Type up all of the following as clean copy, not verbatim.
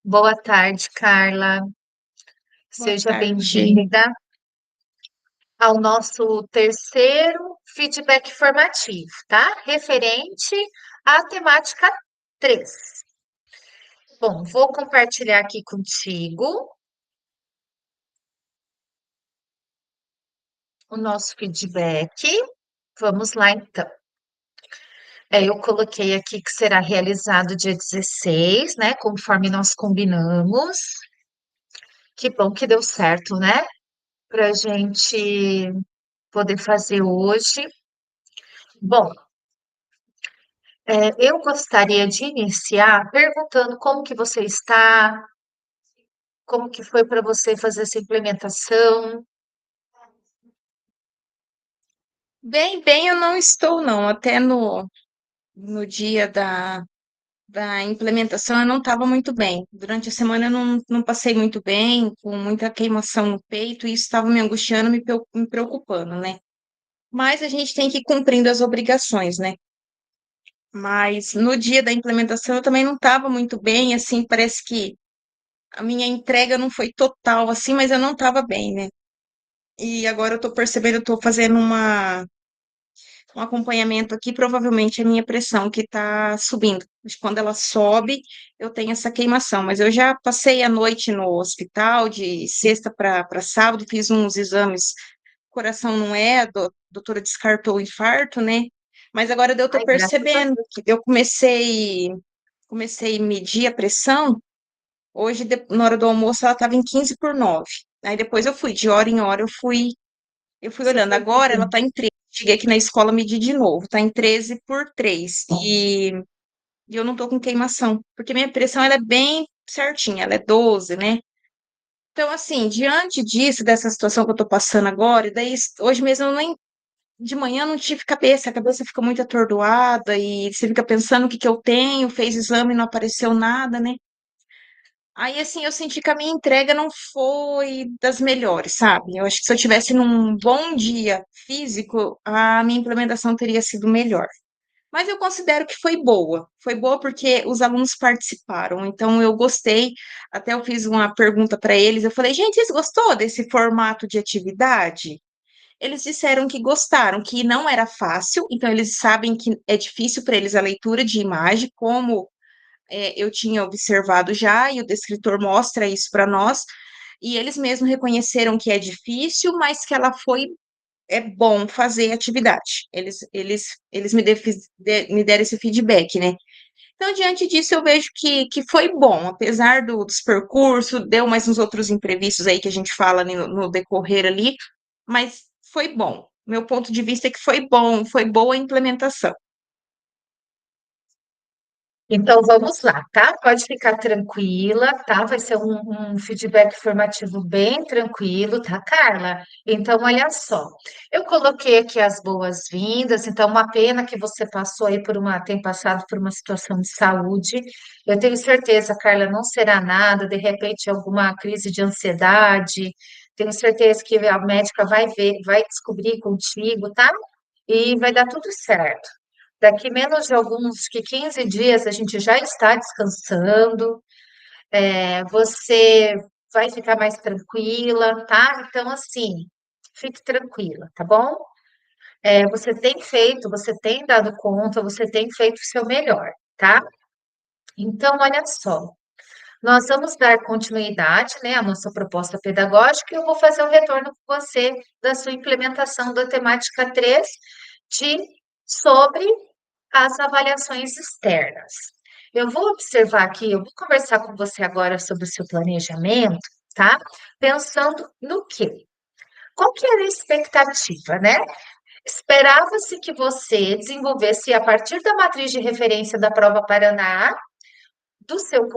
Boa tarde, Carla. Boa Seja tarde. bem-vinda ao nosso terceiro feedback formativo, tá? Referente à temática 3. Bom, vou compartilhar aqui contigo o nosso feedback. Vamos lá, então. Eu coloquei aqui que será realizado dia 16, né? Conforme nós combinamos. Que bom que deu certo, né? Para a gente poder fazer hoje. Bom, eu gostaria de iniciar perguntando como que você está, como que foi para você fazer essa implementação. Bem, eu não estou, não. Até no dia da implementação eu não estava muito bem. Durante a semana eu não passei muito bem, com muita queimação no peito, e isso estava me angustiando, me preocupando, né? Mas a gente tem que ir cumprindo as obrigações, né? Mas no dia da implementação eu também não estava muito bem, assim, parece que a minha entrega não foi total, assim, mas eu não estava bem, né? E agora eu estou percebendo, eu estou fazendo um acompanhamento aqui, provavelmente é a minha pressão que está subindo. Mas quando ela sobe, eu tenho essa queimação. Mas eu já passei a noite no hospital, de sexta para sábado, fiz uns exames. O coração não é, a doutora descartou o infarto, né? Mas agora eu estou Ai, graças a percebendo que eu comecei a medir a pressão. Hoje, na hora do almoço, ela estava em 15/9. Aí depois eu fui, de hora em hora, eu fui Deus, você olhando. foi Agora ela pedindo. tá em 13. Cheguei aqui na escola, medi de novo. Tá em 13/3. E eu não tô com queimação. Porque minha pressão ela é bem certinha, ela é 12, né? Então, assim, diante disso, dessa situação que eu tô passando agora, e daí hoje mesmo eu nem. De manhã eu não tive cabeça, a cabeça fica muito atordoada e você fica pensando o que que eu tenho, fez exame e não apareceu nada, né? Aí, assim, eu senti que a minha entrega não foi das melhores, sabe? Eu acho que se eu tivesse num bom dia físico, a minha implementação teria sido melhor. Mas eu considero que foi boa. Foi boa porque os alunos participaram, então eu gostei. Até eu fiz uma pergunta para eles. Eu falei, gente, vocês gostou desse formato de atividade? Eles disseram que gostaram, que não era fácil, então eles sabem que é difícil para eles a leitura de imagem, como eu tinha observado já, e o descritor mostra isso para nós, e eles mesmos reconheceram que é difícil, mas que ela foi, é bom fazer atividade. Eles me deram esse feedback, né? Então, diante disso, eu vejo que foi bom, apesar dos percursos, deu mais uns outros imprevistos aí que a gente fala no decorrer ali, mas foi bom. Meu ponto de vista é que foi bom, foi boa a implementação. Então vamos lá, tá? Pode ficar tranquila, tá? Vai ser um feedback formativo bem tranquilo, tá, Carla? Então, olha só, eu coloquei aqui as boas-vindas, então, uma pena que você passou aí tem passado por uma situação de saúde. Eu tenho certeza, Carla, não será nada, de repente, alguma crise de ansiedade. Tenho certeza que a médica vai ver, vai descobrir contigo, tá? E vai dar tudo certo. Daqui menos de alguns que 15 dias a gente já está descansando, você vai ficar mais tranquila, tá? Então, assim, fique tranquila, tá bom? Você tem dado conta, você tem feito o seu melhor, tá? Então, olha só, nós vamos dar continuidade, né, à nossa proposta pedagógica e eu vou fazer o retorno com você da sua implementação da temática 3 de sobre as avaliações externas. Eu vou observar aqui, eu vou conversar com você agora sobre o seu planejamento, tá? Pensando no quê? Qual que era a expectativa, né? Esperava-se que você desenvolvesse, a partir da matriz de referência da prova Paraná, do seu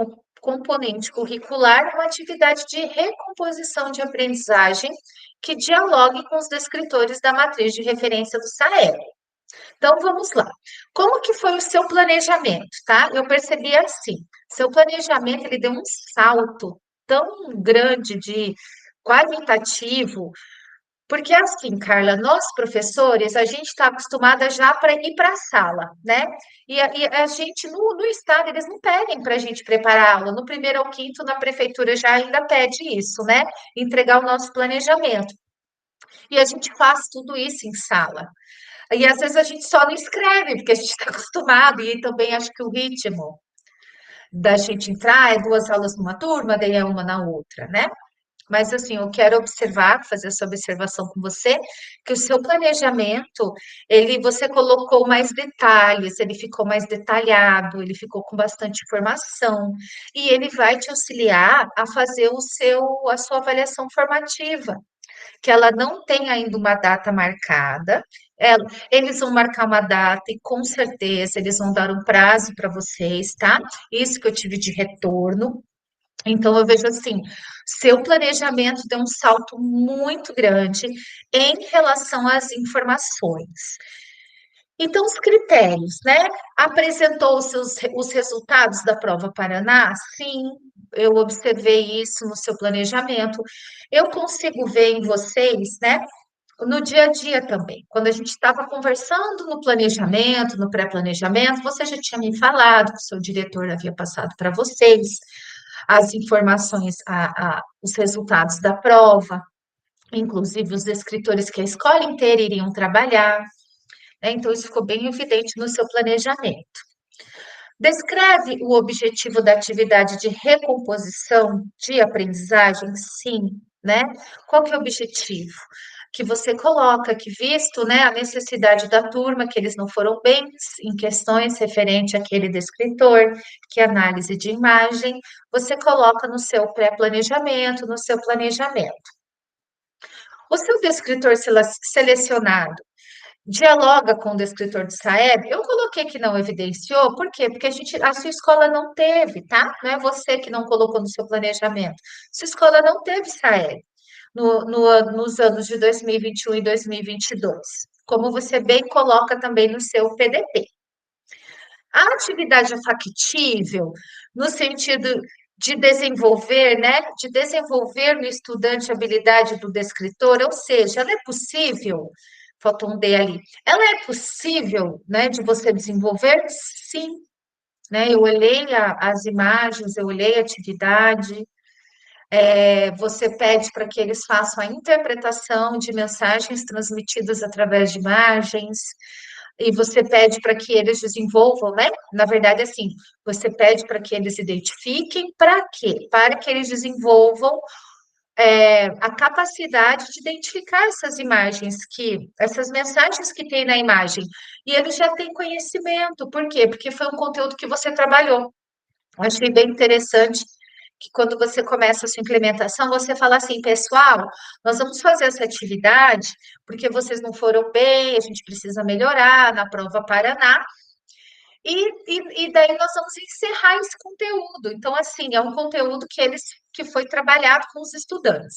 componente curricular, uma atividade de recomposição de aprendizagem que dialogue com os descritores da matriz de referência do SAEB. Então vamos lá. Como que foi o seu planejamento, tá? Eu percebi assim, seu planejamento ele deu um salto tão grande de qualitativo Porque assim, Carla, nós professores, a gente está acostumada já para ir para a sala, né? E a gente, no estado, eles não pedem para a gente preparar aula. No primeiro ao quinto, na prefeitura já ainda pede isso, né? Entregar o nosso planejamento. E a gente faz tudo isso em sala. E às vezes a gente só não escreve, porque a gente está acostumado, e também acho que o ritmo da gente entrar é duas aulas numa turma, daí é uma na outra, né? Mas assim, eu quero observar, fazer essa observação com você, que o seu planejamento, você colocou mais detalhes, ele ficou mais detalhado, ele ficou com bastante informação, e ele vai te auxiliar a fazer a sua avaliação formativa, que ela não tem ainda uma data marcada. Eles vão marcar uma data e com certeza eles vão dar um prazo para vocês, tá? Isso que eu tive de retorno. Então, eu vejo assim, seu planejamento deu um salto muito grande em relação às informações. Então, os critérios, né? Apresentou os resultados da prova Paraná? Sim, eu observei isso no seu planejamento. Eu consigo ver em vocês, né? No dia a dia também. Quando a gente estava conversando no planejamento, no pré-planejamento, você já tinha me falado que o seu diretor havia passado para vocês as informações, os resultados da prova, inclusive os escritores que a escola inteira iriam trabalhar, né? Então, isso ficou bem evidente no seu planejamento. Descreve o objetivo da atividade de recomposição de aprendizagem? Sim, né? Qual que é o objetivo? Que você coloca que, visto, né, a necessidade da turma, que eles não foram bem em questões referente àquele descritor, que é análise de imagem, você coloca no seu pré-planejamento, no seu planejamento. O seu descritor selecionado dialoga com o descritor de Saeb. Eu coloquei que não evidenciou, por quê? Porque a sua escola não teve, tá? Não é você que não colocou no seu planejamento. Sua escola não teve Saeb nos anos de 2021 e 2022, como você bem coloca também no seu PDP. A atividade é factível no sentido de desenvolver, né? De desenvolver no estudante a habilidade do descritor, ou seja, ela é possível, faltou um D ali, ela é possível, né, de você desenvolver? Sim, né? Eu olhei as imagens, eu olhei a atividade, você pede para que eles façam a interpretação de mensagens transmitidas através de imagens, e você pede para que eles desenvolvam, né? Na verdade, assim, você pede para que eles identifiquem para quê? Para que eles desenvolvam a capacidade de identificar essas imagens essas mensagens que tem na imagem. E eles já têm conhecimento. Por quê? Porque foi um conteúdo que você trabalhou. Eu achei bem interessante que quando você começa a sua implementação, você fala assim, pessoal, nós vamos fazer essa atividade porque vocês não foram bem, a gente precisa melhorar na prova Paraná, e daí nós vamos encerrar esse conteúdo. Então, assim, é um conteúdo que foi trabalhado com os estudantes.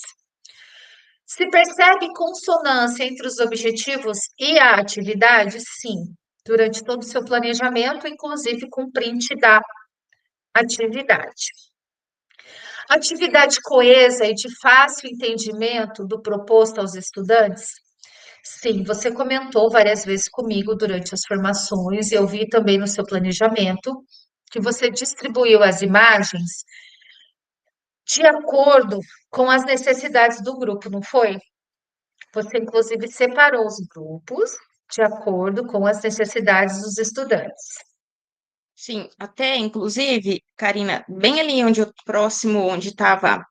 Se percebe consonância entre os objetivos e a atividade? Sim, durante todo o seu planejamento, inclusive com print da atividade. Atividade coesa e de fácil entendimento do proposto aos estudantes? Sim, você comentou várias vezes comigo durante as formações, eu vi também no seu planejamento que você distribuiu as imagens de acordo com as necessidades do grupo, não foi? Você, inclusive, separou os grupos de acordo com as necessidades dos estudantes. Sim, até inclusive, Karina, bem ali onde próximo onde estava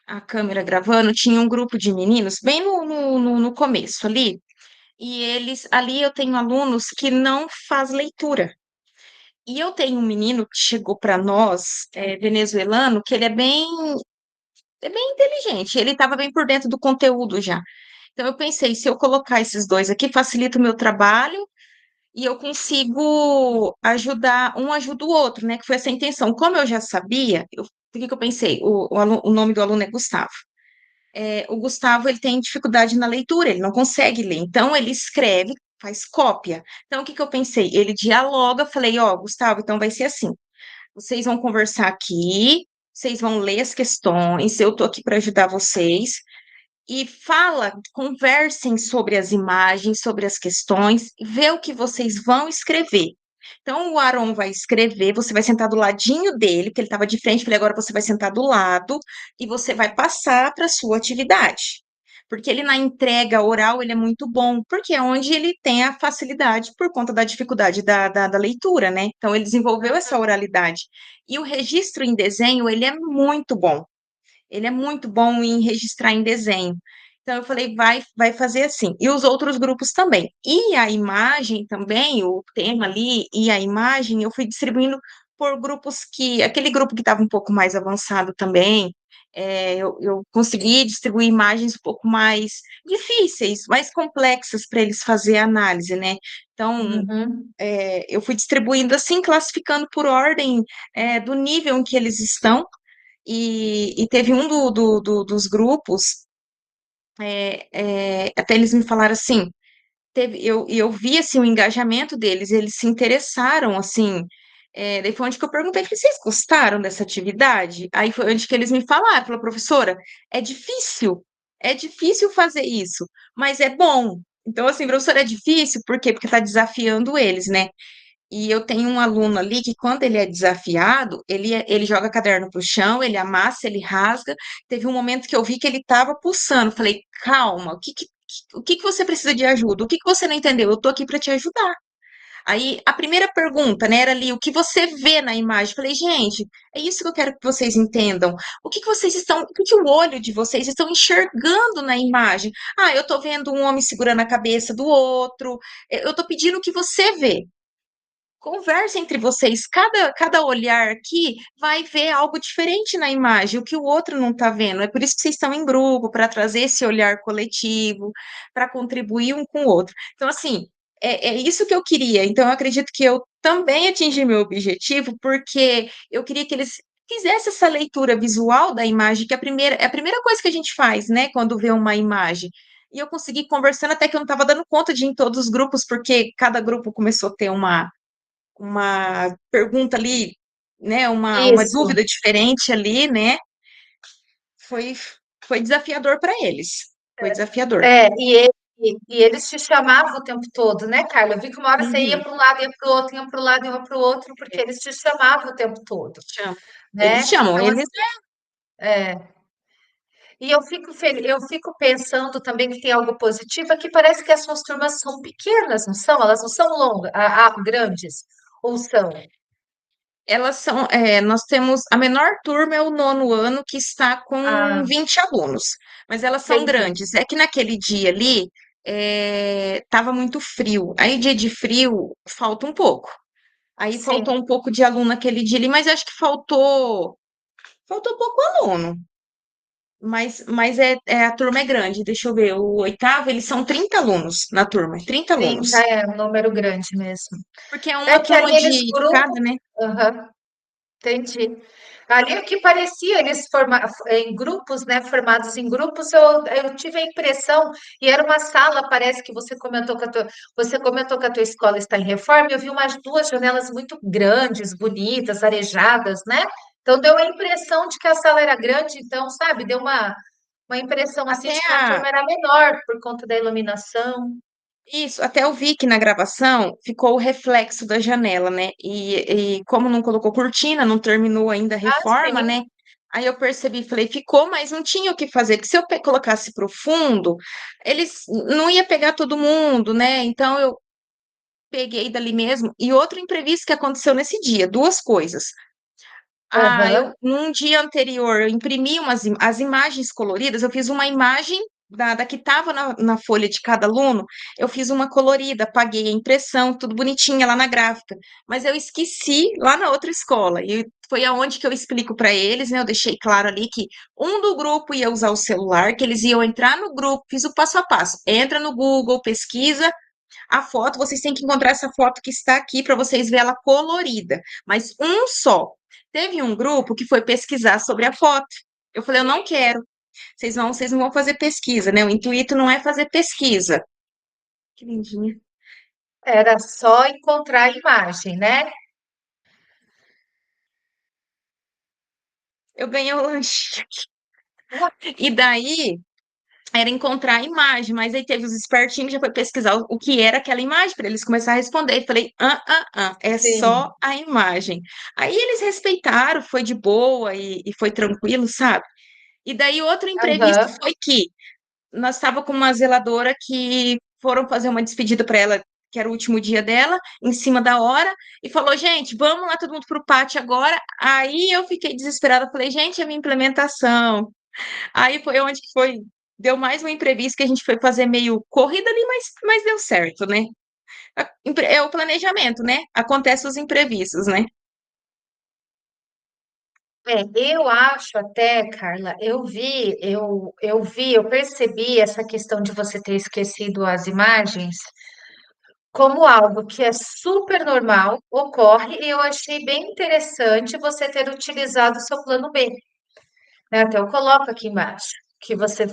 a câmera gravando, tinha um grupo de meninos, bem no começo ali, e eles, ali eu tenho alunos que não faz leitura. E eu tenho um menino que chegou para nós, venezuelano, que ele é bem inteligente, ele estava bem por dentro do conteúdo já. Então eu pensei, se eu colocar esses dois aqui, facilita o meu trabalho e eu consigo ajudar, um ajuda o outro, né? Que foi essa a intenção. Como eu já sabia, por que que eu pensei? O nome do aluno é Gustavo. O Gustavo, ele tem dificuldade na leitura, ele não consegue ler, então ele escreve, faz cópia. Então, o que que eu pensei? Ele dialoga, falei, ó, Gustavo, então vai ser assim, vocês vão conversar aqui, vocês vão ler as questões, eu tô aqui para ajudar vocês, e fala, conversem sobre as imagens, sobre as questões, e vê o que vocês vão escrever. Então, o Aaron vai escrever, você vai sentar do ladinho dele, porque ele estava de frente, falei, agora você vai sentar do lado e você vai passar para a sua atividade. Porque ele na entrega oral, ele é muito bom, porque é onde ele tem a facilidade por conta da dificuldade da leitura, né? Então, ele desenvolveu essa oralidade. E o registro em desenho, ele é muito bom. Ele é muito bom em registrar em desenho. Então, eu falei, vai fazer assim. E os outros grupos também. E a imagem também, o tema ali e a imagem, eu fui distribuindo por grupos que. Aquele grupo que estava um pouco mais avançado também, eu consegui distribuir imagens um pouco mais difíceis, mais complexas para eles fazer a análise, né? Então, Uhum, eu fui distribuindo assim, classificando por ordem, do nível em que eles estão. E teve um dos grupos, até eles me falaram assim, eu vi assim, o engajamento deles, eles se interessaram assim. Daí foi onde que eu perguntei, falei, vocês gostaram dessa atividade? Aí foi onde que eles me falaram, falou, professora, é é difícil fazer isso, mas é bom. Então, assim, professora, é difícil, por quê? Porque está desafiando eles, né? E eu tenho um aluno ali que, quando ele é desafiado, ele joga caderno para o chão, ele amassa, ele rasga. Teve um momento que eu vi que ele estava pulsando. Falei, calma, o que que você precisa de ajuda? O que que você não entendeu? Eu estou aqui para te ajudar. Aí a primeira pergunta, né, era ali, o que você vê na imagem? Falei, gente, é isso que eu quero que vocês entendam. O que que vocês estão, o que que o olho de vocês estão enxergando na imagem? Ah, eu estou vendo um homem segurando a cabeça do outro. Eu estou pedindo o que você vê. Conversa entre vocês, cada olhar aqui vai ver algo diferente na imagem, o que o outro não está vendo. É por isso que vocês estão em grupo, para trazer esse olhar coletivo, para contribuir um com o outro. Então, assim, é isso que eu queria. Então, eu acredito que eu também atingi meu objetivo, porque eu queria que eles fizessem essa leitura visual da imagem, que é a primeira coisa que a gente faz, né, quando vê uma imagem. E eu consegui conversando até que eu não estava dando conta de ir em todos os grupos, porque cada grupo começou a ter uma pergunta ali, né? Uma isso. dúvida diferente ali, né? Foi, foi desafiador para eles. Foi desafiador. E eles te chamavam o tempo todo, né, Carla? Eu vi que uma hora você ia Uhum. para um lado, ia para o outro, ia para o lado, ia para o outro, porque É, eles te chamavam o tempo todo, chamam. Eles né? chamam, Então, eles. assim, e eu fico pensando também que tem algo positivo, é que parece que as suas turmas são pequenas, não são? Elas não são longas, grandes, ou são? Elas são. Nós temos. A menor turma é o nono ano, que está com Ah, 20 alunos, mas elas são entendi. grandes. É que naquele dia ali estava muito frio. Aí, dia de frio, falta um pouco. Aí faltou Sim. um pouco de aluno naquele dia ali, mas acho que faltou pouco aluno. Mas a turma é grande, deixa eu ver. O oitavo, eles são 30 alunos na turma, 30 Sim, já alunos. é um número grande mesmo. Porque é É uma que turma ali eles de grupam. cada, né? Aham, entendi. Ali o que parecia, em grupos, né, formados em grupos, eu tive a impressão, e era uma sala, parece que você comentou que a tua escola está em reforma, eu vi umas duas janelas muito grandes, bonitas, arejadas, né? Então deu a impressão de que a sala era grande, então, sabe, deu uma impressão assim Até de que a turma era menor por conta da iluminação. até eu vi que na gravação ficou o reflexo da janela, né? E como não colocou cortina, não terminou ainda a Ah, reforma, sim. né? Aí eu percebi, falei, ficou, mas não tinha o que fazer, porque se eu colocasse para o fundo, eles não ia pegar todo mundo, né? Então eu peguei dali mesmo. E outro imprevisto que aconteceu nesse dia, duas coisas. Aham. Num dia anterior, eu imprimi as imagens coloridas, eu fiz uma imagem da que estava na folha de cada aluno, eu fiz uma colorida, paguei a impressão, tudo bonitinha lá na gráfica, mas eu esqueci lá na outra escola, e foi aonde que eu explico para eles, né? Eu deixei claro ali que um do grupo ia usar o celular, que eles iam entrar no grupo, fiz o passo a passo, entra no Google, pesquisa a foto, vocês têm que encontrar essa foto que está aqui para vocês verem ela colorida, mas um só. Teve um grupo que foi pesquisar sobre a foto. Eu falei, eu não quero. Vocês não vão fazer pesquisa, né? O intuito não é fazer pesquisa. Que lindinha. Era só encontrar a imagem, né? Eu ganhei o lanche. E daí, era encontrar a imagem, mas aí teve os espertinhos, já foi pesquisar o que era aquela imagem, para eles começarem a responder. E falei, é Sim. só a imagem. Aí eles respeitaram, foi de boa e foi tranquilo, sabe? E daí outro imprevisto Aham. foi que nós estava com uma zeladora que foram fazer uma despedida para ela, que era o último dia dela, em cima da hora, e falou, gente, vamos lá todo mundo pro pátio agora. Aí eu fiquei desesperada, falei, gente, a minha implementação. Aí foi onde que foi, deu mais um imprevisto que a gente foi fazer meio corrida ali, mas deu certo, né? É o planejamento, né? Acontece os imprevistos, né? Eu acho até, Carla, eu percebi essa questão de você ter esquecido as imagens como algo que é super normal, ocorre, e eu achei bem interessante você ter utilizado o seu plano B, né? Até eu coloco aqui embaixo que você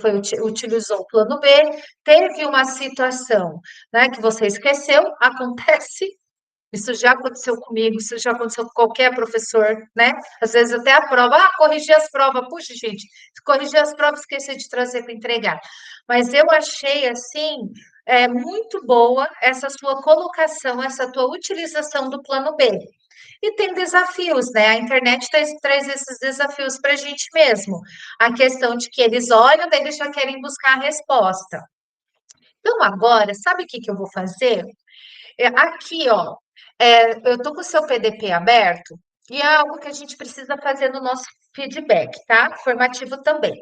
utilizou o plano B, teve uma situação, né, que você esqueceu, acontece. Isso já aconteceu comigo, isso já aconteceu com qualquer professor, né? Às vezes até a prova, corrigir as provas, puxa, gente, corrigir as provas, esqueci de trazer para entregar. Mas eu achei, assim, muito boa essa sua colocação, essa tua utilização do plano B. E tem desafios, né? A internet traz esses desafios para a gente mesmo. A questão de que eles olham, daí eles já querem buscar a resposta. Então, agora, sabe o que que eu vou fazer? Aqui, ó, eu tô com o seu PDP aberto e é algo que a gente precisa fazer no nosso feedback, tá? Formativo também.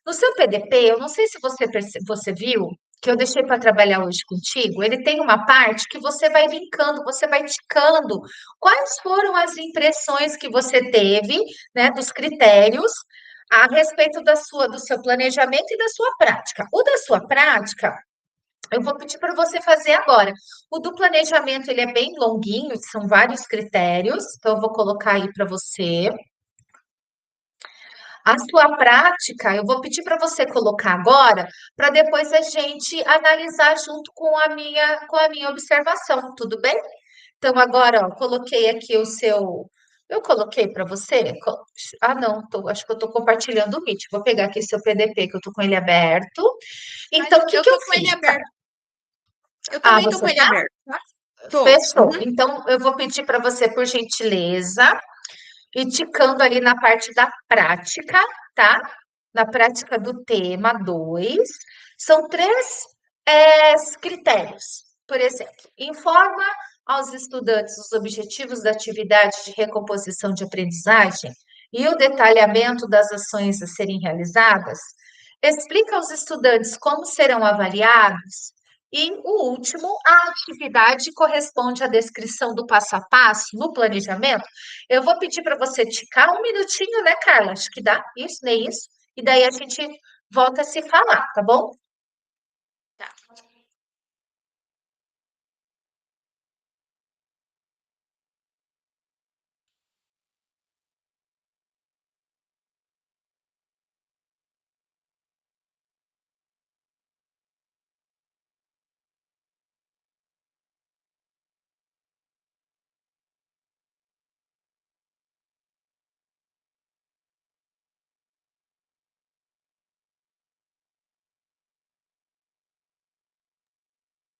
No seu PDP, eu não sei se você viu que eu deixei para trabalhar hoje contigo, ele tem uma parte que você vai linkando, você vai ticando quais foram as impressões que você teve, né, dos critérios a respeito do seu planejamento e da sua prática. O da sua prática, eu vou pedir para você fazer agora. O do planejamento, ele é bem longuinho, são vários critérios, então eu vou colocar aí para você. A sua prática, eu vou pedir para você colocar agora, para depois a gente analisar junto com a minha observação, tudo bem? Então, agora, ó, coloquei aqui o seu. Eu coloquei para você? Não, acho que eu estou compartilhando o Meet. Vou pegar aqui seu PDP, que eu estou com ele aberto. Então, o que Eu que eu tô com ele fiz? aberto. Eu Ah, também tô você com ele tá? aberto, tá? Tô. Fechou. Uhum. Então, eu vou pedir para você, por gentileza, ir ticando ali na parte da prática, tá? Na prática do tema 2. São três critérios. Por exemplo, informa aos estudantes os objetivos da atividade de recomposição de aprendizagem e o detalhamento das ações a serem realizadas. Explica aos estudantes como serão avaliados e o último, a atividade corresponde à descrição do passo a passo no planejamento. Eu vou pedir para você ticar um minutinho, né, Carla? Acho que dá isso, nem isso. E daí a gente volta a se falar, tá bom? Tá.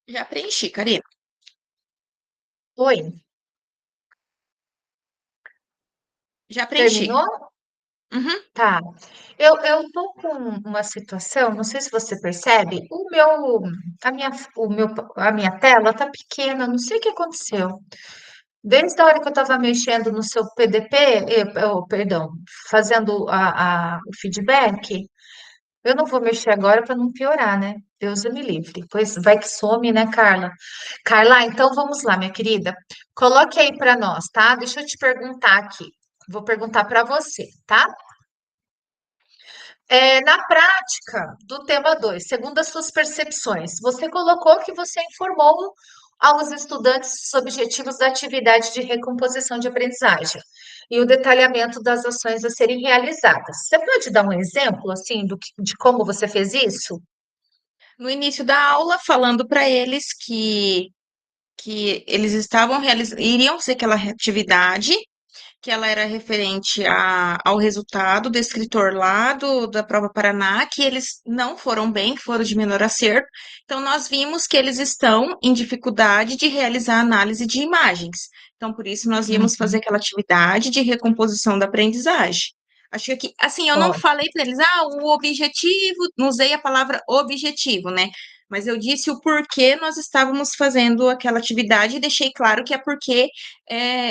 Já preenchi, Karina. Oi, Já preenchi. terminou? Uhum. Tá. Eu tô com uma situação, não sei se você percebe, a minha tela tá pequena, não sei o que aconteceu. Desde a hora que eu estava mexendo no seu PDP, perdão, fazendo o feedback, eu não vou mexer agora para não piorar, né? Deus me livre. Pois vai que some, né, Carla? Carla, então vamos lá, minha querida. Coloque aí para nós, tá? Deixa eu te perguntar aqui. Vou perguntar para você, tá? Na prática do tema 2, segundo as suas percepções, você colocou que você informou aos estudantes os objetivos da atividade de recomposição de aprendizagem e o detalhamento das ações a serem realizadas. Você pode dar um exemplo, assim, de como você fez isso? No início da aula, falando para eles que eles iriam ser aquela atividade, que ela era referente ao resultado do escritor lá da prova Paraná, que eles não foram bem, que foram de menor acerto. Então, nós vimos que eles estão em dificuldade de realizar análise de imagens. Então, por isso, nós íamos fazer Uhum. aquela atividade de recomposição da aprendizagem. Acho que, assim, eu não Ó, falei para eles, o objetivo, não usei a palavra objetivo, né? Mas eu disse o porquê nós estávamos fazendo aquela atividade e deixei claro que é porque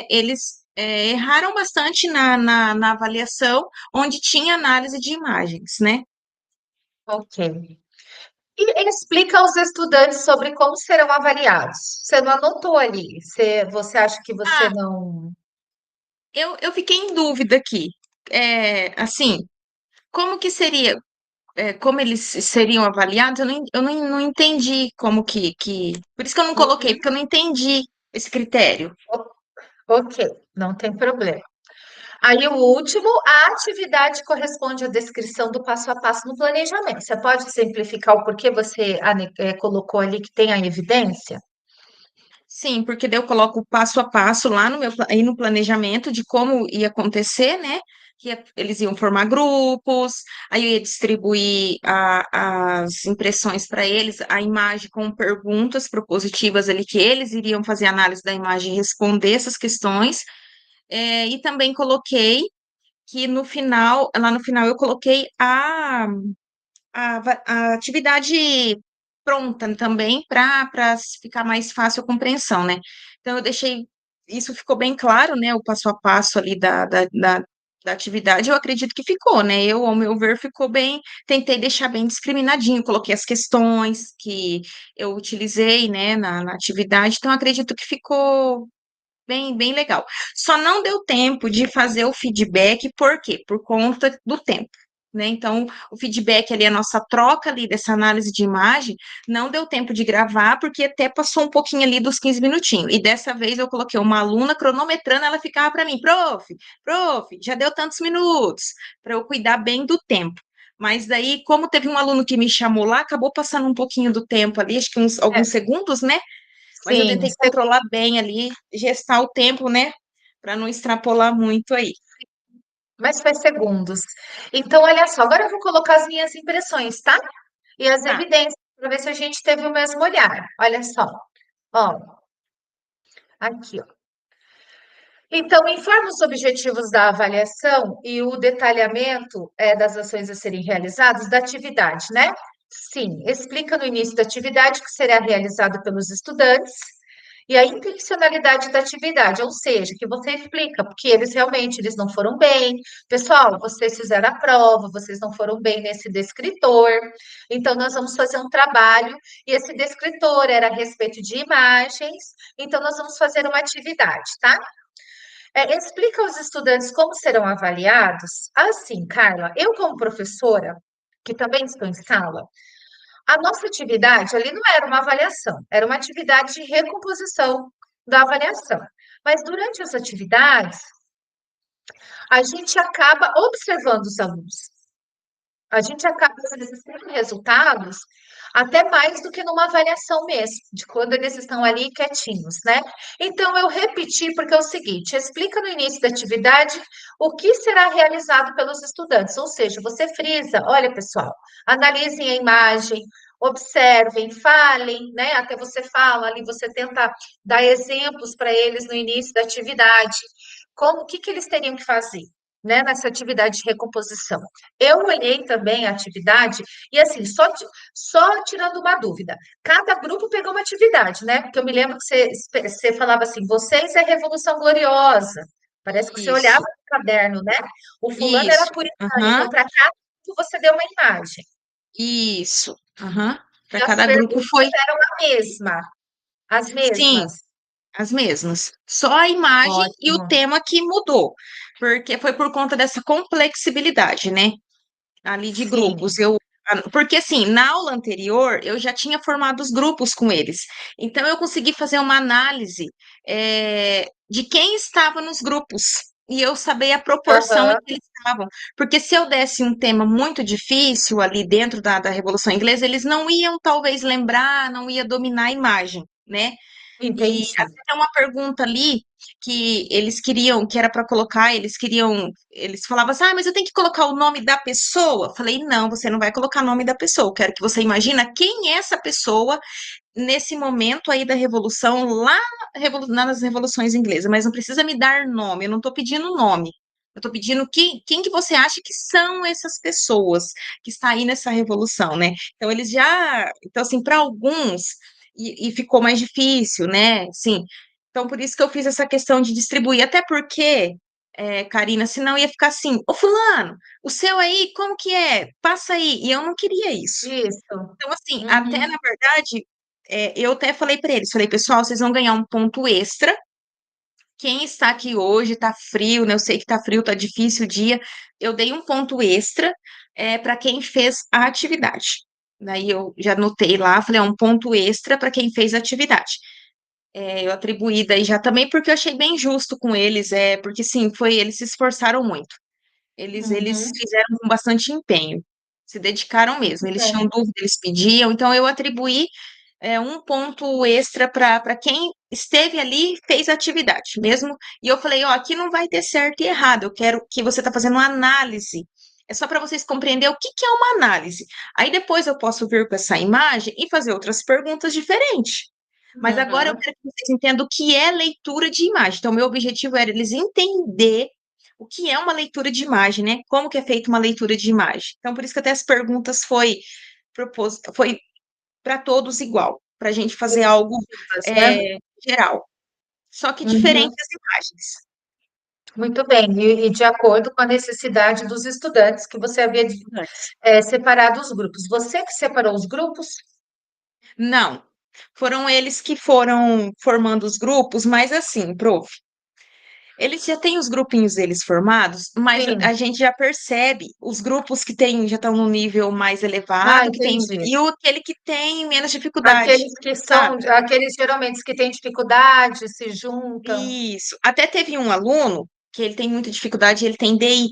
eles erraram bastante na avaliação, onde tinha análise de imagens, né? ok. E explica aos estudantes sobre como serão avaliados. Você não anotou ali. Você acha que você Ah, não. eu fiquei em dúvida aqui. Assim, como que seria, como eles seriam avaliados? Eu não entendi como que. Por isso que eu não coloquei, Uhum. porque eu não entendi esse critério. Ok, não tem problema. Aí o último, a atividade corresponde à descrição do passo a passo no planejamento. Você pode simplificar o porquê você colocou ali que tem a evidência? Sim, porque daí eu coloco o passo a passo lá aí no planejamento de como ia acontecer, né? Eles iam formar grupos, aí eu ia distribuir as impressões para eles, a imagem com perguntas propositivas ali, que eles iriam fazer análise da imagem e responder essas questões. E também coloquei que no final, lá no final, eu coloquei a atividade pronta também para ficar mais fácil a compreensão, né? Então, eu deixei, isso ficou bem claro, né? O passo a passo ali da atividade, eu acredito que ficou, né? Eu, ao meu ver, ficou bem, tentei deixar bem discriminadinho, coloquei as questões que eu utilizei, né, na atividade, então acredito que ficou bem, bem legal. Só não deu tempo de fazer o feedback, por quê? Por conta do tempo, né? Então, o feedback ali, a nossa troca ali dessa análise de imagem, não deu tempo de gravar, porque até passou um pouquinho ali dos 15 minutinhos. E dessa vez eu coloquei uma aluna cronometrando, ela ficava para mim, prof, já deu tantos minutos, para eu cuidar bem do tempo. Mas daí, como teve um aluno que me chamou lá, acabou passando um pouquinho do tempo ali, acho que alguns É, segundos, né? Mas eu sim, tentei controlar bem ali, gestar o tempo, né? Para não extrapolar muito aí. mas foi segundos. Então, olha só, agora eu vou colocar as minhas impressões, tá? E as Tá. evidências, para ver se a gente teve o mesmo olhar. Olha só, ó, aqui, ó. Então, informa os objetivos da avaliação e o detalhamento das ações a serem realizadas da atividade, né? Sim, explica no início da atividade que será realizado pelos estudantes e a intencionalidade da atividade, ou seja, que você explica, porque eles não foram bem. Pessoal, vocês fizeram a prova, vocês não foram bem nesse descritor, então nós vamos fazer um trabalho, e esse descritor era a respeito de imagens, então nós vamos fazer uma atividade, tá? Explica aos estudantes como serão avaliados. Assim, Carla, eu como professora, que também estou em sala, a nossa atividade ali não era uma avaliação, era uma atividade de recomposição da avaliação. Mas durante essa atividade, a gente acaba observando os alunos. A gente acaba registrando resultados até mais do que numa avaliação mesmo, de quando eles estão ali quietinhos, né? Então, eu repeti porque é o seguinte: explica no início da atividade o que será realizado pelos estudantes, ou seja, você frisa, olha, pessoal, analisem a imagem, observem, falem, né? Até você fala ali, você tenta dar exemplos para eles no início da atividade, como o que, que eles teriam que fazer, né, nessa atividade de recomposição. Eu olhei também a atividade e, assim, só tirando uma dúvida, cada grupo pegou uma atividade, né? Porque eu me lembro que você falava assim: vocês é Revolução Gloriosa. Parece que você olhava Isso, no caderno, né? O fulano era isso. puritano, Aham, então para cada grupo você deu uma imagem. isso. Aham. Para E as cada grupo perguntas foi, eram as sim, mesmas. as mesmas. Só a imagem e o Ótimo. tema que mudou, porque foi por conta dessa complexibilidade, né? Ali de grupos. Sim. Porque assim, na aula anterior eu já tinha formado os grupos com eles. Então eu consegui fazer uma análise de quem estava nos grupos. E eu saber a proporção em Aham, que eles estavam. Porque se eu desse um tema muito difícil ali dentro da Revolução Inglesa, eles não iam talvez lembrar, não ia dominar a imagem, né? E entendi. até tem uma pergunta ali que eles queriam, que era para colocar, eles falavam assim, mas eu tenho que colocar o nome da pessoa. Falei, não, você não vai colocar o nome da pessoa. Eu quero que você imagina quem é essa pessoa nesse momento aí da revolução, lá nas revoluções inglesas, mas não precisa me dar nome, eu não estou pedindo nome. Eu estou pedindo quem que você acha que são essas pessoas que está aí nessa revolução, né? Então eles já, então assim, para alguns e ficou mais difícil, né? Sim. Então por isso que eu fiz essa questão de distribuir, até porque, Karina, senão ia ficar assim, ô fulano, o seu aí, como que é? Passa aí. E eu não queria isso. Isso. Então, assim, até Uhum, na verdade, eu até falei para eles, falei, pessoal, vocês vão ganhar um ponto extra. Quem está aqui hoje, tá frio, né? Eu sei que tá frio, tá difícil o dia. Eu dei um ponto extra para quem fez a atividade. Daí eu já anotei lá, falei, um ponto extra para quem fez a atividade. Eu atribuí daí já também porque eu achei bem justo com eles, porque sim, eles se esforçaram muito. Eles uhum. fizeram com bastante empenho, se dedicaram mesmo. Muito Eles tinham bem. dúvida, eles pediam, então eu atribuí um ponto extra para quem esteve ali e fez a atividade mesmo. E eu falei, ó, aqui não vai ter certo e errado, eu quero que você está fazendo uma análise. É só para vocês compreenderem o que que é uma análise. Aí depois eu posso vir com essa imagem e fazer outras perguntas diferentes. Mas agora eu Uhum, quero que vocês entendam o que é leitura de imagem. Então, meu objetivo era eles entender o que é uma leitura de imagem, né? Como que é feita uma leitura de imagem. Então, por isso que até as perguntas foi para todos igual, para a gente fazer algo objetivas, né? geral, só que diferente Uhum. as imagens. Muito bem. E de acordo com a necessidade dos estudantes que você havia separado os grupos. Você que separou os grupos? Não, foram eles que foram formando os grupos, mas assim, prof, eles já têm os grupinhos deles formados, mas a Sim. gente já percebe os grupos que têm, já estão no nível mais Ah, elevado, que tem, entendi. e aquele que tem menos dificuldade, sabe? Aqueles geralmente que têm dificuldade, se juntam. Isso. Até teve um aluno que ele tem muita dificuldade, ele tem DI.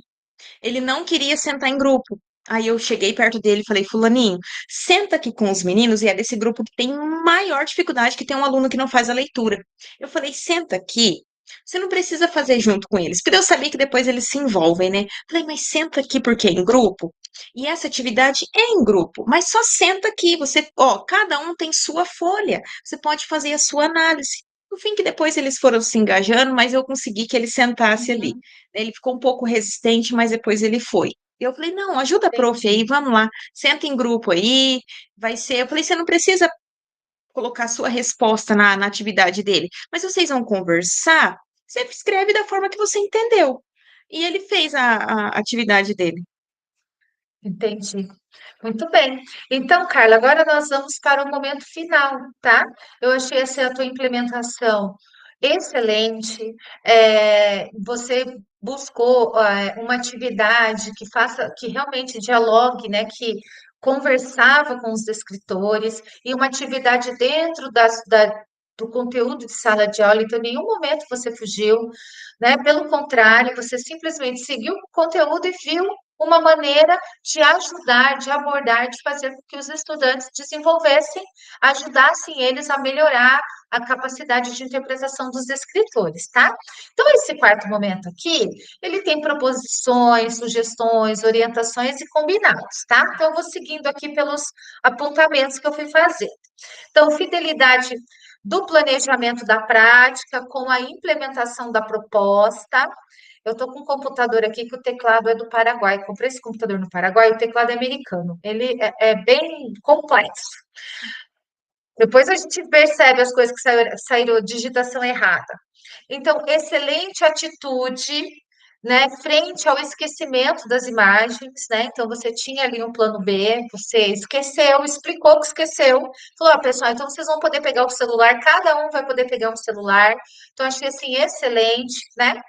Ele não queria sentar em grupo. Aí eu cheguei perto dele e falei, Fulaninho, senta aqui com os meninos, e é desse grupo que tem maior dificuldade, que tem um aluno que não faz a leitura. Eu falei, senta aqui. Você não precisa fazer junto com eles, porque eu sabia que depois eles se envolvem, né? Falei, mas senta aqui porque é em grupo. E essa atividade é em grupo, mas só senta aqui. Você, ó, cada um tem sua folha. Você pode fazer a sua análise. No fim, que depois eles foram se engajando, mas eu consegui que ele sentasse ali. Uhum, Ele ficou um pouco resistente, mas depois ele foi. Eu falei, não, ajuda a prof entendi. aí, vamos lá, senta em grupo aí, vai ser. Eu falei, você não precisa colocar sua resposta na atividade dele, mas vocês vão conversar, você escreve da forma que você entendeu. E ele fez a atividade dele. Entendi. Muito bem. Então, Carla, agora nós vamos para o momento final, tá? Eu achei essa a tua implementação excelente. Você buscou, uma atividade que faça, que realmente dialogue, né? Que conversava com os escritores e uma atividade dentro do conteúdo de sala de aula. Então, em nenhum momento você fugiu, né? Pelo contrário, você simplesmente seguiu o conteúdo e viu uma maneira de ajudar, de abordar, de fazer com que os estudantes desenvolvessem, ajudassem eles a melhorar a capacidade de interpretação dos escritores, tá? Então, esse quarto momento aqui, ele tem proposições, sugestões, orientações e combinados, tá? Então, eu vou seguindo aqui pelos apontamentos que eu fui fazer. Então, fidelidade do planejamento da prática com a implementação da proposta. Eu estou com um computador aqui que o teclado é do Paraguai. Comprei esse computador no Paraguai, o teclado é americano. Ele é bem complexo. Depois a gente percebe as coisas que saíram digitação errada. Então, excelente atitude, né, frente ao esquecimento das imagens, né? Então, você tinha ali um plano B, você esqueceu, explicou que esqueceu, falou, pessoal, então vocês vão poder pegar o celular, cada um vai poder pegar um celular. Então, achei assim, excelente, né?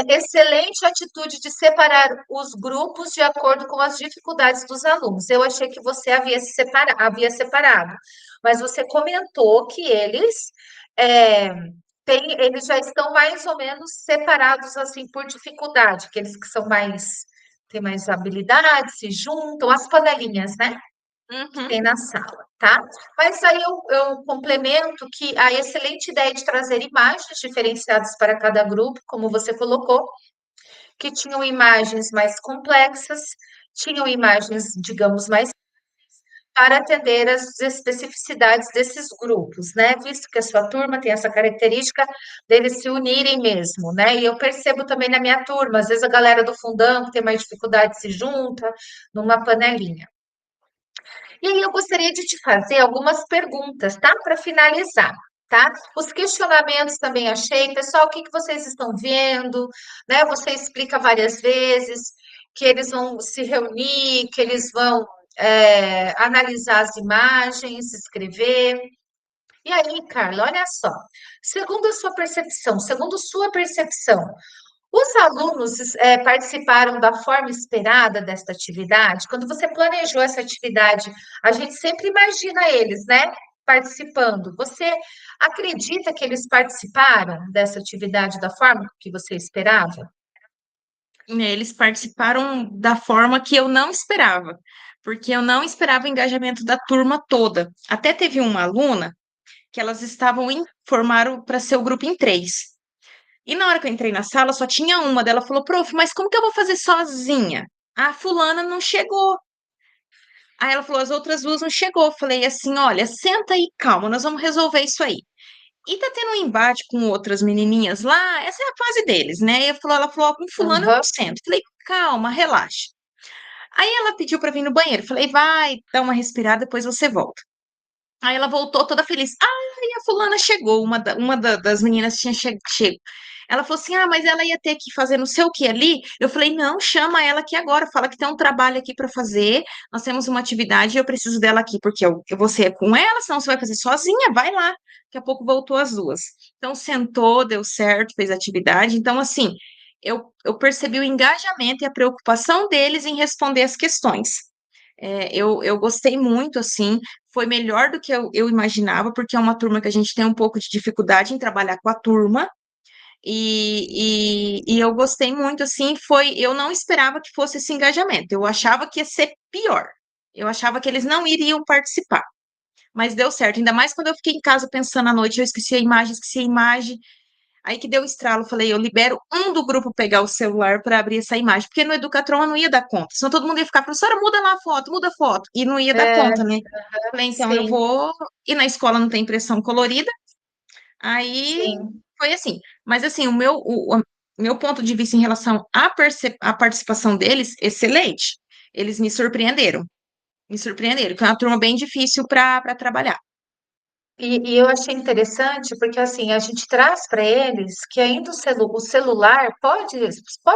Excelente atitude de separar os grupos de acordo com as dificuldades dos alunos. Eu achei que você havia separado, mas você comentou que é, eles já estão mais ou menos separados assim por dificuldade, aqueles que são mais têm mais habilidade, se juntam, as panelinhas, né? que Uhum. tem na sala, tá? Mas aí eu complemento que a excelente ideia de trazer imagens diferenciadas para cada grupo, como você colocou, que tinham imagens mais complexas, tinham imagens, digamos, mais para atender às especificidades desses grupos, né? Visto que a sua turma tem essa característica deles se unirem mesmo, né? E eu percebo também na minha turma, às vezes a galera do fundão que tem mais dificuldade se junta numa panelinha. E aí eu gostaria de te fazer algumas perguntas, tá? Para finalizar, tá? Os questionamentos também achei. Pessoal, o que que vocês estão vendo? Né? Você explica várias vezes que eles vão se reunir, que eles vão analisar as imagens, escrever. E aí, Carla, olha só. Segundo a sua percepção, segundo sua percepção, os alunos participaram da forma esperada desta atividade? Quando você planejou essa atividade, a gente sempre imagina eles, né? Participando. Você acredita que eles participaram dessa atividade da forma que você esperava? Eles participaram da forma que eu não esperava, porque eu não esperava o engajamento da turma toda. Até teve uma aluna que elas formaram para ser o grupo em três. E na hora que eu entrei na sala, só tinha uma dela falou, prof, mas como que eu vou fazer sozinha? A fulana não chegou. Aí ela falou, as outras duas não chegou. Eu falei assim, olha, senta aí, calma, nós vamos resolver isso aí. E tá tendo um embate com outras menininhas lá, essa é a fase deles, né? Ela falou, ó, com fulano eu não Aham, sento. Falei, calma, relaxa. Aí ela pediu para vir no banheiro. Falei, vai, dá uma respirada, depois você volta. Aí ela voltou toda feliz. Ai, a fulana chegou, das meninas tinha chego. Ela falou assim: ah, mas ela ia ter que fazer não sei o que ali. Eu falei: não, chama ela aqui agora, fala que tem um trabalho aqui para fazer. Nós temos uma atividade e eu preciso dela aqui, porque você é com ela, senão você vai fazer sozinha, vai lá. Daqui a pouco voltou as duas. Então sentou, deu certo, fez a atividade. Então, assim, eu percebi o engajamento e a preocupação deles em responder as questões. Eu gostei muito, assim, foi melhor do que eu imaginava, porque é uma turma que a gente tem um pouco de dificuldade em trabalhar com a turma, e eu gostei muito, assim, eu não esperava que fosse esse engajamento, eu achava que ia ser pior, eu achava que eles não iriam participar, mas deu certo, ainda mais quando eu fiquei em casa pensando à noite, eu esqueci a imagem, aí que deu o estralo, falei, eu libero um do grupo pegar o celular para abrir essa imagem, porque no Educatrona não ia dar conta, senão todo mundo ia ficar, professora, muda lá a foto, muda a foto, e não ia dar é, conta, né? Falei, então eu sim, vou, e na escola não tem impressão colorida, aí sim. foi assim. Mas assim, o meu ponto de vista em relação à participação deles, excelente. Eles me surpreenderam, que é uma turma bem difícil para trabalhar. E eu achei interessante porque assim a gente traz para eles que ainda o celular pode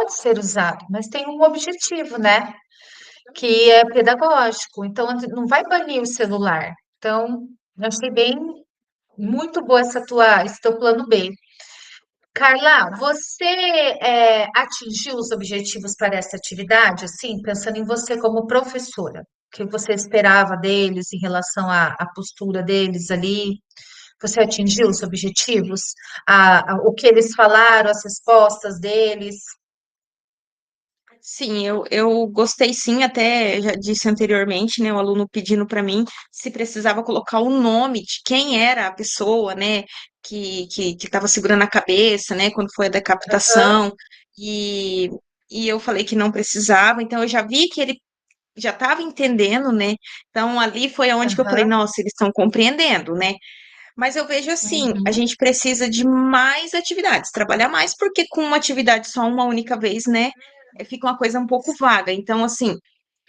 ser usado, mas tem um objetivo, né? Que é pedagógico. Então não vai banir o celular. Então eu achei bem muito boa esse teu plano B. Carla, você atingiu os objetivos para essa atividade, assim, pensando em você como professora, o que você esperava deles em relação à postura deles ali? Você atingiu os objetivos? O que eles falaram, as respostas deles? Sim, eu gostei sim, até já disse anteriormente, né, o aluno pedindo para mim se precisava colocar o nome de quem era a pessoa, né, que estava segurando a cabeça, né, quando foi a Aham, decapitação, e, e eu falei que não precisava, então eu já vi que ele já estava entendendo, né, então ali foi onde que eu falei, aham, nossa, eles estão compreendendo, né, mas eu vejo assim, a uhum. gente precisa de mais atividades, trabalhar mais, porque com uma atividade só uma única vez, né, fica uma coisa um pouco vaga. Então, assim,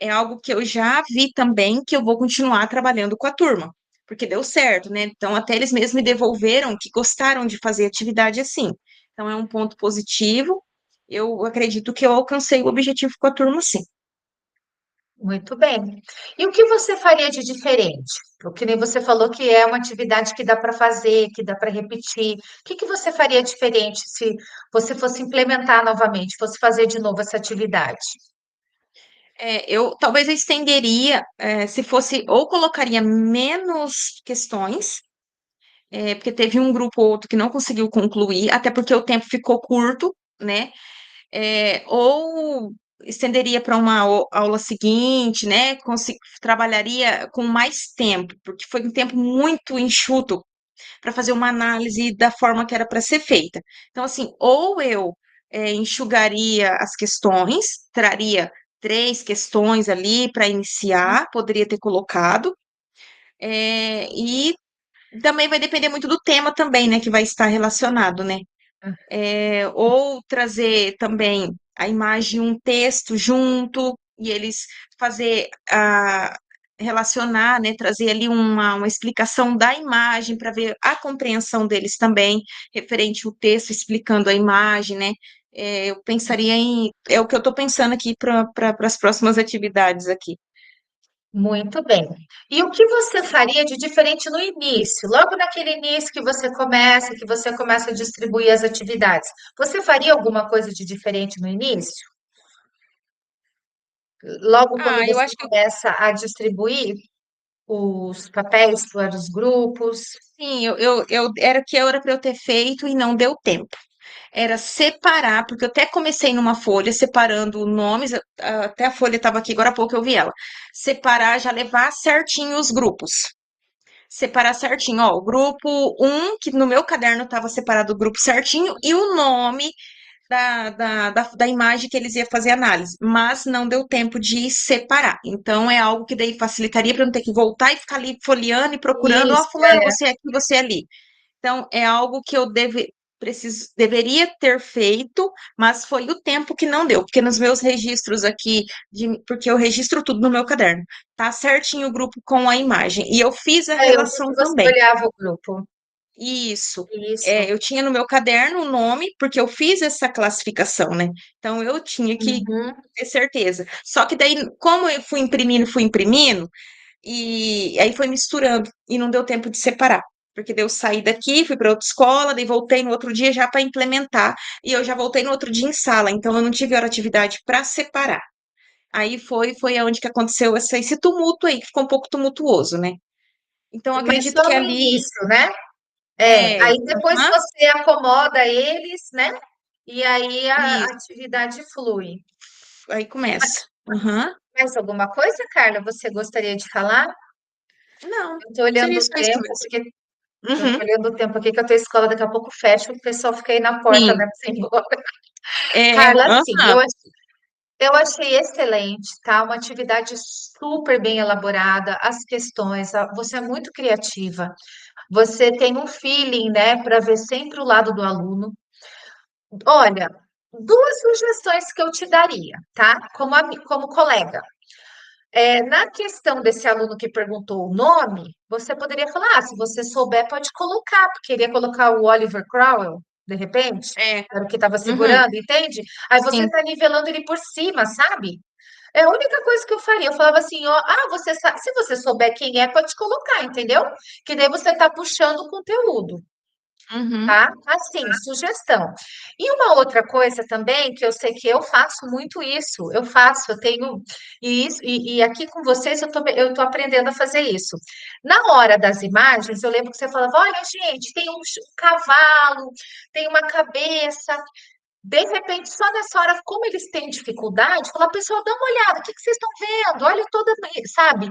é algo que eu já vi também que eu vou continuar trabalhando com a turma, porque deu certo, né? Então, até eles mesmos me devolveram que gostaram de fazer atividade assim. Então, é um ponto positivo. Eu acredito que eu alcancei o objetivo com a turma, sim. Muito bem. E o que você faria de diferente? Porque nem você falou que é uma atividade que dá para fazer, que dá para repetir. O que que você faria diferente se você fosse implementar novamente, fosse fazer de novo essa atividade? Eu talvez eu estenderia, se fosse, ou colocaria menos questões, porque teve um grupo ou outro que não conseguiu concluir, até porque o tempo ficou curto, né? Ou estenderia para uma aula seguinte, né? Trabalharia com mais tempo, porque foi um tempo muito enxuto para fazer uma análise da forma que era para ser feita. Então, assim, ou eu enxugaria as questões, traria 3 questões ali para iniciar, poderia ter colocado, e também vai depender muito do tema também, né, que vai estar relacionado, né? Ou trazer também a imagem, um texto junto, e eles fazer relacionar, né, trazer ali uma explicação da imagem para ver a compreensão deles também, referente ao texto explicando a imagem, né? Eu pensaria é o que eu estou pensando aqui para as próximas atividades aqui. Muito bem. E o que você faria de diferente no início? Logo naquele início que você começa a distribuir as atividades. Você faria alguma coisa de diferente no início? Logo quando Eu você acho que começa a distribuir os papéis para os grupos? sim, era o que era para eu ter feito e não deu tempo. Era separar, porque eu até comecei numa folha, separando nomes, até a folha estava aqui, agora há pouco eu vi ela. Separar, já levar certinho os grupos. Separar certinho, ó, o grupo um que no meu caderno estava separado o grupo certinho, e o nome da imagem que eles iam fazer análise, mas não deu tempo de separar. Então, é algo que daí facilitaria para eu não ter que voltar e ficar ali folheando e procurando, ó, Isso, fulano, você aqui, você ali. Então, é algo que eu deveria ter feito, mas foi o tempo que não deu, porque nos meus registros aqui, porque eu registro tudo no meu caderno, tá certinho o grupo com a imagem, e eu fiz a eu vi relação que você também. olhava o grupo. Isso. Isso. Eu tinha no meu caderno o nome, porque eu fiz essa classificação, né? Então eu tinha que Uhum. ter certeza. Só que daí, como eu fui imprimindo, e aí foi misturando, e não deu tempo de separar. Porque daí eu saí daqui, fui para outra escola, daí voltei no outro dia já para implementar, e eu já voltei no outro dia em sala, então eu não tive hora atividade para separar. Aí foi aonde que aconteceu esse tumulto aí, que ficou um pouco tumultuoso, né? Então eu Mas acredito só que no ali início, né? Aí depois aham, você acomoda eles, né? E aí a isso, atividade flui. aí começa. Aham. Mais alguma coisa, Carla, você gostaria de falar? Não, Eu tô olhando seria o só isso tempo, mesmo. porque eu tô Uhum, olhando o tempo aqui que a tua escola daqui a pouco fecha, o pessoal fica aí na porta, né, sim. pra você ir embora. Carla, assim, Aham, eu achei excelente, tá? Uma atividade super bem elaborada, as questões, você é muito criativa, você tem um feeling, né, para ver sempre o lado do aluno. Olha, duas sugestões que eu te daria, tá? Como colega. Na questão desse aluno que perguntou o nome, você poderia falar, se você souber, pode colocar, porque queria colocar o Oliver Cromwell, de repente, é. era o que estava Uhum, segurando, entende? Aí você sim. está nivelando ele por cima, sabe? É a única coisa que eu faria. Eu falava assim, ó, você sabe, se você souber quem é, pode colocar, entendeu? Que daí você está puxando o conteúdo. Uhum, Tá? Assim, sugestão. E uma outra coisa também, que eu sei que eu faço muito isso, eu tenho, e aqui com vocês eu tô aprendendo a fazer isso. Na hora das imagens, eu lembro que você falava, olha, gente, tem um cavalo, tem uma cabeça. De repente, só nessa hora, como eles têm dificuldade, fala, pessoal, dá uma olhada, o que que vocês estão vendo? Olha toda, sabe?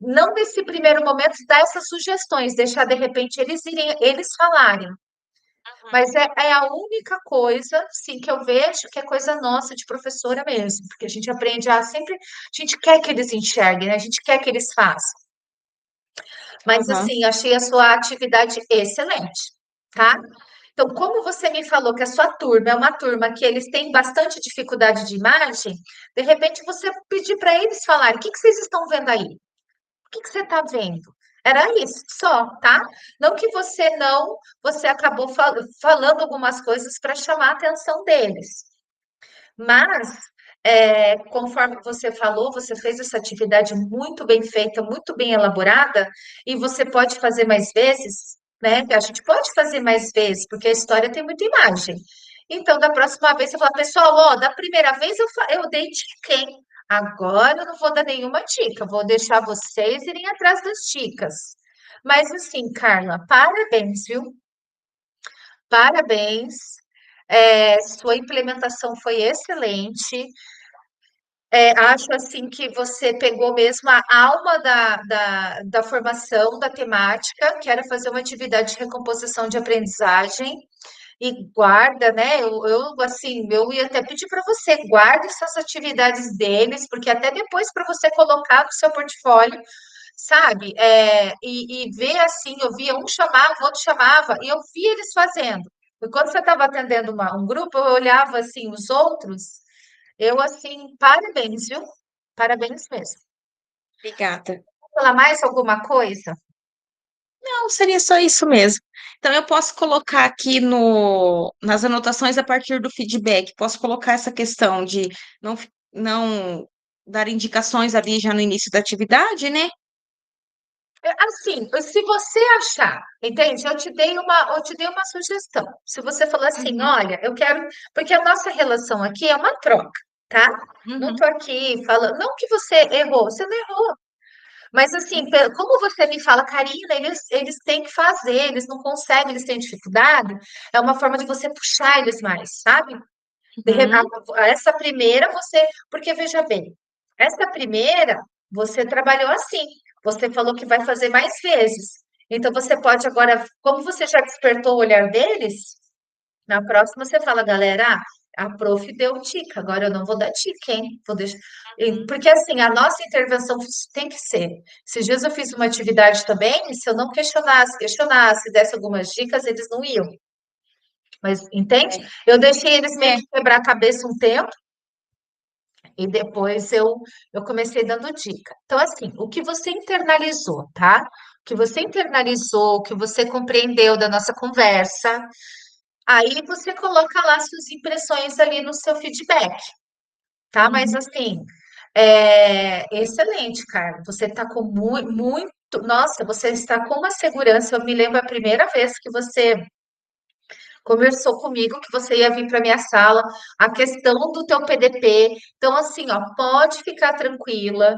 Não nesse primeiro momento dar essas sugestões, deixar de repente eles falarem. Mas é a única coisa, sim, que eu vejo que é coisa nossa de professora mesmo, porque a gente aprende a sempre, a gente quer que eles enxerguem, né? A gente quer que eles façam. Mas aham, assim, achei a sua atividade excelente, tá? Então, como você me falou que a sua turma é uma turma que eles têm bastante dificuldade de imagem, de repente você pedir para eles falarem, o que que vocês estão vendo aí? O que que você está vendo? Era isso, só, tá? Não que você acabou falando algumas coisas para chamar a atenção deles. Mas, conforme você falou, você fez essa atividade muito bem feita, muito bem elaborada, e você pode fazer mais vezes, né? A gente pode fazer mais vezes, porque a história tem muita imagem. Então, da próxima vez, você fala, pessoal, ó, da primeira vez eu dei dica, hein? Agora eu não vou dar nenhuma dica, vou deixar vocês irem atrás das dicas. Mas assim, Carla, parabéns, viu? Parabéns. Sua implementação foi excelente. Acho assim que você pegou mesmo a alma da formação, da temática, que era fazer uma atividade de recomposição de aprendizagem e guarda, né? Assim, eu ia até pedir para você, guarde essas atividades deles, porque até depois para você colocar no seu portfólio, sabe? E ver assim, eu via um chamava, o outro chamava, e eu via eles fazendo. E quando você estava atendendo um grupo, eu olhava assim os outros, eu assim, parabéns, viu? Parabéns mesmo. Obrigada. Falar mais alguma coisa? Não, seria só isso mesmo. Então, eu posso colocar aqui no, nas anotações a partir do feedback, posso colocar essa questão de não dar indicações ali já no início da atividade, né? Assim, se você achar, entende? Eu te dei uma sugestão. Se você falar assim, Uhum, olha, eu quero, porque a nossa relação aqui é uma troca, tá? Não uhum, tô aqui falando, não que você errou, você não errou, mas assim, como você me fala, Karina, eles têm que fazer, eles não conseguem, eles têm dificuldade, é uma forma de você puxar eles mais, sabe? uhum. Essa primeira você, porque veja bem, essa primeira você trabalhou assim, você falou que vai fazer mais vezes. Então você pode agora, como você já despertou o olhar deles, na próxima você fala, galera, a prof deu dica, agora eu não vou dar dica, hein? Porque assim, a nossa intervenção tem que ser. Esses dias eu fiz uma atividade também, e se eu não questionasse, desse algumas dicas, eles não iam. Mas entende? É, Eu deixei eles meio é, que quebrar a cabeça um tempo e depois eu comecei dando dica. Então, assim, o que você internalizou, tá? O que você internalizou, o que você compreendeu da nossa conversa, aí você coloca lá suas impressões ali no seu feedback, tá? Mas, uhum. assim, excelente, Carla. Você está com muito. Nossa, você está com uma segurança. Eu me lembro a primeira vez que você conversou comigo que você ia vir para minha sala, a questão do teu PDP. Então, assim, ó, pode ficar tranquila,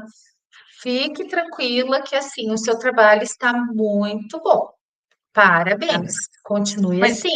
fique tranquila que assim o seu trabalho está muito bom. Tá. Parabéns. Continue Mas assim.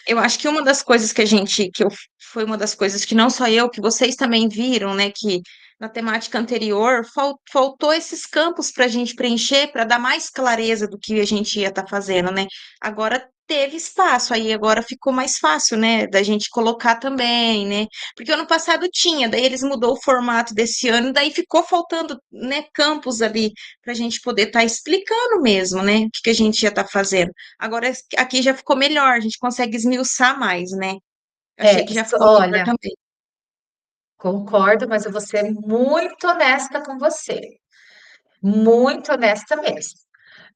eu acho que uma das coisas que a gente, que eu, foi uma das coisas que não só eu, que vocês também viram, né, que na temática anterior faltou esses campos para a gente preencher, para dar mais clareza do que a gente ia estar fazendo, né? Agora teve espaço, aí agora ficou mais fácil, né, da gente colocar também, né? Porque ano passado tinha, daí eles mudou o formato desse ano, daí ficou faltando, né, campos ali para a gente poder estar explicando mesmo, né, o que que a gente ia estar fazendo. Agora aqui já ficou melhor, a gente consegue esmiuçar mais, né? Eu achei que já ficou melhor Olha, também. concordo, mas eu vou ser muito honesta com você. Muito honesta mesmo.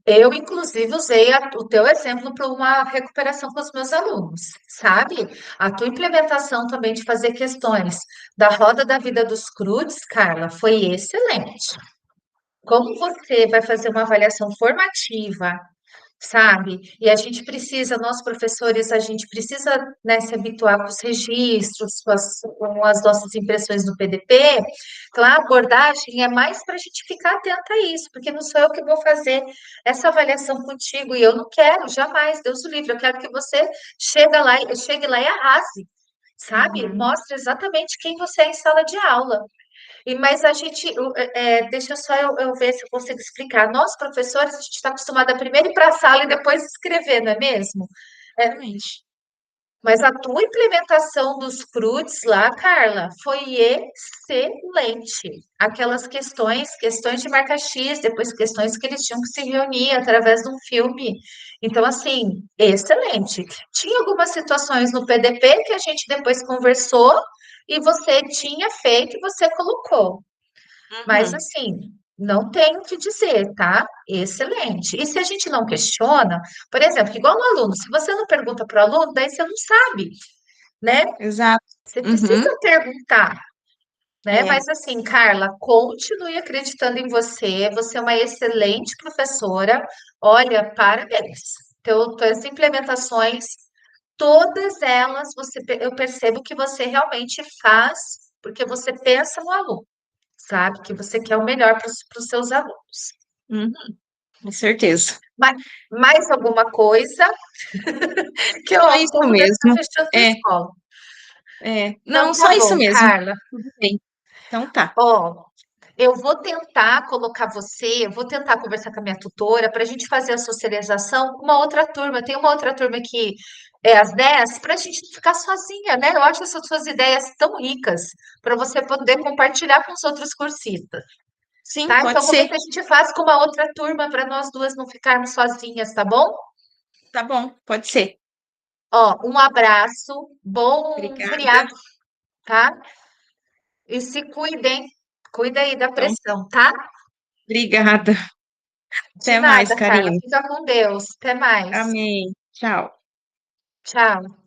Eu, inclusive, usei o teu exemplo para uma recuperação com os meus alunos, sabe? A tua implementação também de fazer questões da roda da vida dos CRUDs, Carla, foi excelente. Como você vai fazer uma avaliação formativa, sabe? E a gente precisa, nós professores, a gente precisa, né, se habituar com os registros, com as nossas impressões do PDP. Então, a abordagem é mais para a gente ficar atenta a isso, porque não sou eu que vou fazer essa avaliação contigo, e eu não quero, jamais, Deus o livre, eu quero que você chegue lá e arrase, sabe? Uhum. Mostre exatamente quem você é em sala de aula. Mas a gente, deixa só eu ver se eu consigo explicar. Nós, professores, a gente está acostumado a primeiro ir para a sala e depois escrever, não é mesmo? É, Exatamente. mas a tua implementação dos CRUDs lá, Carla, foi excelente. Aquelas questões de marca X, depois questões que eles tinham que se reunir através de um filme. Então, assim, excelente. Tinha algumas situações no PDP que a gente depois conversou e você tinha feito e você colocou. Mas, Uhum. assim, não tenho o que dizer, tá? Excelente. E se a gente não questiona, por exemplo, igual no aluno, se você não pergunta para o aluno, daí você não sabe, né? Exato. Você Uhum. precisa perguntar, né? É. Mas, assim, Carla, continue acreditando em você. Você é uma excelente professora. Olha, parabéns. Tuas implementações, todas elas, eu percebo que você realmente faz, porque você pensa no aluno, sabe? Que você quer o melhor para os seus alunos. Uhum. Com certeza. Mais, mais alguma coisa que Só o isso povo deve estar mesmo. fechando a É, escola. é. Então Não, tá só isso bom, mesmo. Carla. Tudo bem. Então tá. Ó, eu vou tentar colocar você, eu vou tentar conversar com a minha tutora para a gente fazer a socialização com uma outra turma. Tem uma outra turma que é às 10 para a gente não ficar sozinha, né? Eu acho essas suas ideias tão ricas para você poder compartilhar com os outros cursistas, Sim, tá? pode Então, vou ver ser. se a gente faz com uma outra turma para nós duas não ficarmos sozinhas, tá bom? Tá bom, pode ser. Ó, um abraço, bom Obrigada. feriado, tá? E se cuidem, cuida aí da Então, pressão, tá? obrigada. De Até mais, nada, Carla. Karine. Fica com Deus. Até mais. Amém. Tchau. Tchau.